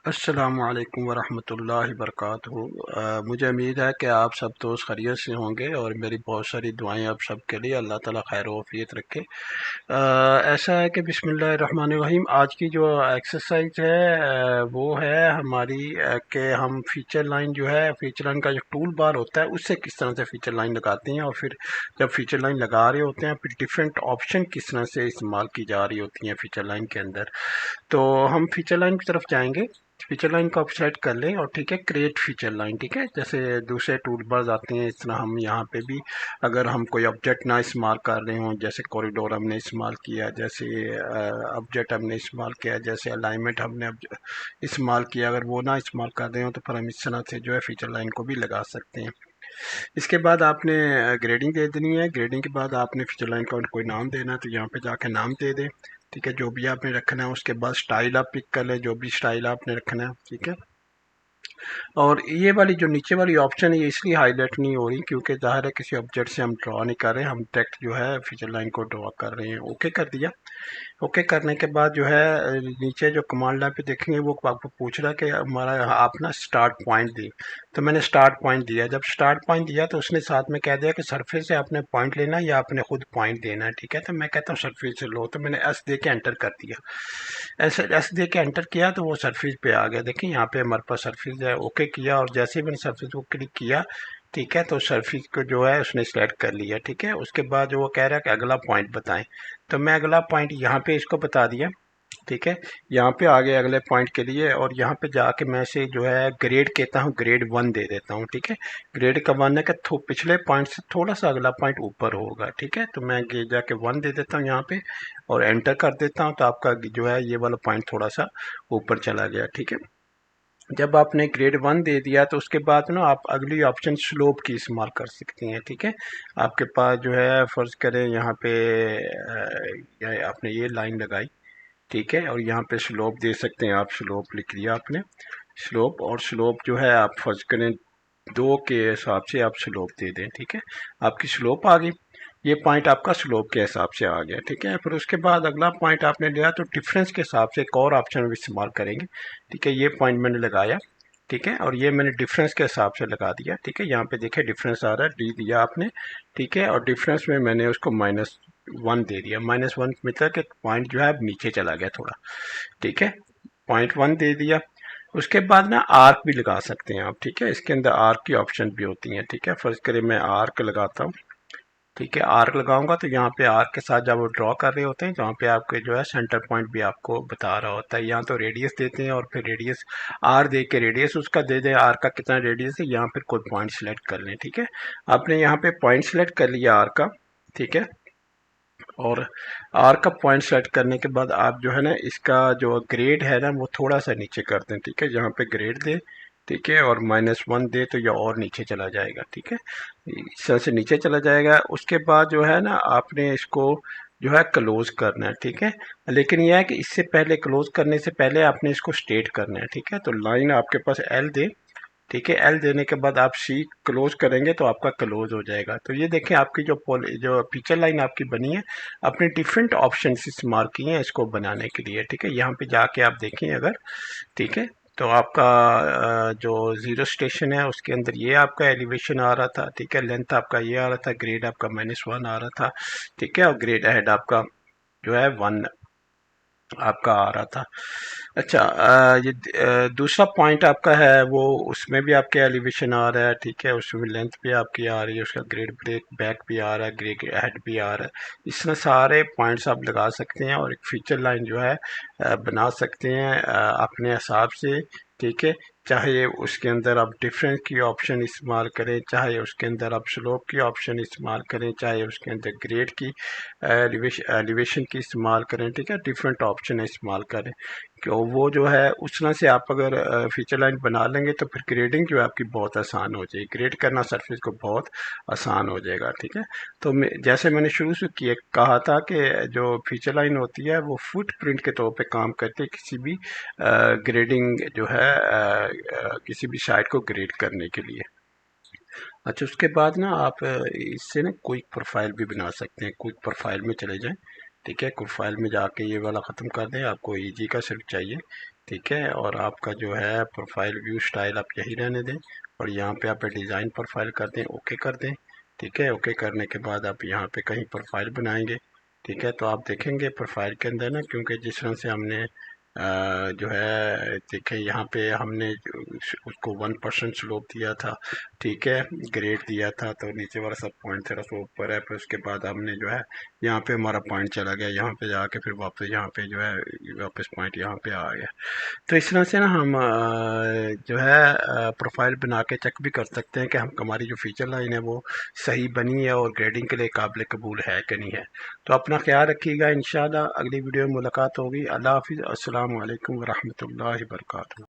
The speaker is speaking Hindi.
अस्सलामुअलैकुम वरहमतुल्लाहि वबरकातुहू। मुझे उम्मीद है कि आप सब दोस्त खैरियत से होंगे और मेरी बहुत सारी दुआएं आप सब के लिए, अल्लाह ताला खैर वफ़ियत रखे। ऐसा है कि बिस्मिल्लाहिर्रहमानिर्रहीम। आज की जो एक्सरसाइज है वो है हमारी कि हम फीचर लाइन जो है, फीचर लाइन का जो टूल बार होता है उससे किस तरह से फीचर लाइन लगाते हैं, और फिर जब फीचर लाइन लगा रहे होते हैं फिर डिफरेंट ऑप्शन किस तरह से इस्तेमाल की जा रही होती हैं फीचर लाइन के अंदर। तो हम फीचर लाइन की तरफ जाएंगे। फीचर लाइन को आप सेलेक्ट कर लें और ठीक है, क्रिएट फीचर लाइन। ठीक है, जैसे दूसरे टूल बार्स आते हैं इस तरह हम यहाँ पे भी अगर हम कोई ऑब्जेक्ट ना इस्तेमाल कर रहे हों, जैसे कॉरिडोर हमने इस्तेमाल किया, जैसे ऑब्जेक्ट हमने इस्तेमाल किया, जैसे अलाइनमेंट हमने इस्तेमाल किया, अगर वो ना इस्तेमाल कर रहे हो तो फिर हम इस तरह से जो है फीचर लाइन को भी लगा सकते हैं। इसके बाद आपने ग्रेडिंग दे देनी है। ग्रेडिंग के बाद आपने फीचर लाइन का कोई नाम देना है तो यहाँ पे जाके नाम दे दें। ठीक है, जो भी आपने रखना है। उसके बाद स्टाइल आप पिक कर लें, जो भी स्टाइल आपने रखना है। ठीक है, और ये वाली जो नीचे वाली ऑप्शन है ये इसलिए हाईलाइट नहीं हो रही क्योंकि ज़ाहिर है किसी ऑब्जेक्ट से हम ड्रॉ नहीं कर रहे हैं, हम डायरेक्ट जो है फीचर लाइन को ड्रॉ कर रहे हैं। ओके कर दिया। ओके करने के बाद जो है नीचे जो कमांड लाइन पे देखेंगे वो आपको पूछ रहा है कि हमारा आप ना स्टार्ट पॉइंट दी। तो मैंने स्टार्ट पॉइंट दिया। जब स्टार्ट पॉइंट दिया तो उसने साथ में कह दिया कि सरफेस से आपने पॉइंट लेना है या आपने खुद पॉइंट देना है। ठीक है, तो मैं कहता हूँ सरफेस से लो, तो मैंने एस दे के एंटर कर दिया। ऐसे एस दे के एंटर किया तो वो सरफेस पे आ गया। देखिए यहाँ पे हमारे पास सरफेस है। ओके किया और जैसे ही मैंने सरफेस को क्लिक किया, ठीक है, तो सरफेस को जो है उसने सेलेक्ट कर लिया। ठीक है, उसके बाद जो वो कह रहा है कि अगला पॉइंट बताएं, तो मैं अगला पॉइंट यहाँ पे इसको बता दिया। ठीक है, यहाँ पे आ गए अगले पॉइंट के लिए और यहाँ पे जाके मैं से जो है ग्रेड कहता हूँ, ग्रेड 1 दे देता हूँ। ठीक है, ग्रेड का 1 है कि पिछले पॉइंट से थोड़ा सा अगला पॉइंट ऊपर होगा। ठीक है, तो मैं जाके 1 दे देता हूँ यहाँ पे और एंटर कर देता हूँ, तो आपका जो है ये वाला पॉइंट थोड़ा सा ऊपर चला गया। ठीक है, जब आपने ग्रेड 1 दे दिया तो उसके बाद ना आप अगली ऑप्शन स्लोप की इस्तेमाल कर सकती हैं। ठीक है, आपके पास जो है फ़र्ज़ करें यहाँ पे आपने ये लाइन लगाई। ठीक है, और यहाँ पे स्लोप दे सकते हैं आप। स्लोप लिख दिया आपने, स्लोप, और स्लोप जो है आप फर्ज करें 2 के हिसाब से आप स्लोप दे दें। ठीक है, आपकी स्लोप आ गई। ये पॉइंट आपका स्लोप के हिसाब से आ गया। ठीक है, फिर उसके बाद अगला पॉइंट आपने लिया तो डिफरेंस के हिसाब से एक और ऑप्शन इस्तेमाल करेंगे। ठीक है, ये पॉइंट मैंने लगाया। ठीक है, और ये मैंने डिफरेंस के हिसाब से लगा दिया। ठीक है, यहाँ पे देखिए डिफरेंस आ रहा है, डी दिया आपने। ठीक है, और डिफरेंस में मैंने उसको -1 दे दिया। -1 मतलब कि पॉइंट जो है अब नीचे चला गया थोड़ा। ठीक है, -1 दे दिया। उसके बाद ना आर्क भी लगा सकते हैं आप। ठीक है, इसके अंदर आर्क की ऑप्शन भी होती हैं। ठीक है, फर्ज करें मैं आर्क लगाता हूँ। ठीक है, आर्क लगाऊंगा तो यहाँ पे आर्क के साथ जब वो ड्रॉ कर रहे होते हैं जहाँ पे आपके जो है सेंटर पॉइंट भी आपको बता रहा होता है। यहाँ तो रेडियस देते हैं और फिर रेडियस आर दे के रेडियस उसका दे दें, आर का कितना रेडियस है, यहाँ फिर कोई पॉइंट सिलेक्ट कर लें। ठीक है, आपने यहाँ पे पॉइंट सिलेक्ट कर लिया आर का। ठीक है, और आर का पॉइंट सेट करने के बाद आप जो है ना इसका जो ग्रेड है ना वो थोड़ा सा नीचे कर दें। ठीक है, यहाँ पे ग्रेड दे। ठीक है, और -1 दे तो यह और नीचे चला जाएगा। ठीक है, इस तरह से नीचे चला जाएगा। उसके बाद जो है ना आपने इसको जो है क्लोज करना है। ठीक है, लेकिन यह है कि इससे पहले क्लोज करने से पहले आपने इसको स्टेट करना है। ठीक है, तो लाइन आपके पास एल दे। ठीक है, एल देने के बाद आप सी क्लोज करेंगे तो आपका क्लोज हो जाएगा। तो ये देखें आपकी जो फीचर लाइन आपकी बनी है, अपने डिफरेंट ऑप्शन इस्तेमाल किए हैं इसको बनाने के लिए। ठीक है, यहाँ पे जाके आप देखें अगर। ठीक है, तो आपका जो जीरो स्टेशन है उसके अंदर ये आपका एलिवेशन आ रहा था। ठीक है, लेंथ आपका ये आ रहा था, ग्रेड आपका -1 आ रहा था। ठीक है, और ग्रेड हेड आपका जो है 1 आपका आ रहा था। अच्छा, ये दूसरा पॉइंट आपका है वो उसमें भी आपके एलिवेशन आ रहा है। ठीक है, उसमें लेंथ भी आपकी आ रही है, उसका ग्रेड ब्रेक बैक भी आ रहा है, ग्रेड हेड भी आ रहा है। इस तरह सारे पॉइंट्स आप लगा सकते हैं और एक फीचर लाइन जो है बना सकते हैं अपने हिसाब से। ठीक है, चाहे उसके अंदर आप डिफरेंस की ऑप्शन इस्तेमाल करें, चाहे उसके अंदर आप स्लोप की ऑप्शन इस्तेमाल करें, चाहे उसके अंदर ग्रेड की एलिवेशन की इस्तेमाल करें। ठीक है, डिफरेंट ऑप्शन इस्तेमाल करें। क्यों वो जो है उस तरह से आप अगर फीचर लाइन बना लेंगे तो फिर ग्रेडिंग जो है आपकी बहुत आसान हो जाएगी। ग्रेड करना सरफेस को बहुत आसान हो जाएगा। ठीक है, तो जैसे मैंने शुरू से किए कहा था कि जो फीचर लाइन होती है वो फुटप्रिंट के तौर पे काम करती है किसी भी ग्रेडिंग जो है किसी भी साइट को ग्रेड करने के लिए। अच्छा, उसके बाद ना आप इससे ना क्विक प्रोफाइल भी बना सकते हैं। क्विक प्रोफाइल में चले जाएं। ठीक है, प्रोफाइल में जाके ये वाला ख़त्म कर दें, आपको ईजी का सिर्फ चाहिए। ठीक है, और आपका जो है प्रोफाइल व्यू स्टाइल आप यही रहने दें, और यहाँ पे आप डिज़ाइन प्रोफाइल कर दें, ओके कर दें। ठीक है, ओके करने के बाद आप यहाँ पे कहीं प्रोफाइल बनाएंगे। ठीक है, तो आप देखेंगे प्रोफाइल के अंदर ना, क्योंकि जिस तरह से हमने जो है देखें यहाँ पे हमने उसको 1% स्लोप दिया था। ठीक है, ग्रेड दिया था, तो नीचे वाला सब पॉइंट थोड़ा सा ऊपर है, फिर उसके बाद हमने जो है यहाँ पे हमारा पॉइंट चला गया, यहाँ पे जाके फिर वापस यहाँ पे जो है वापस पॉइंट यहाँ पे आ गया। तो इस तरह से ना हम जो है प्रोफाइल बना के चेक भी कर सकते हैं कि हम हमारी जो फीचर लाइन है वो सही बनी है और ग्रेडिंग के लिए काबिल कबूल है कि नहीं है। तो अपना ख्याल रखिएगा, इंशाल्लाह अगली वीडियो में मुलाकात होगी। अल्लाह हाफिज़, अस्सलाम वालेकुम रहमतुल्लाहि व बरकातहू।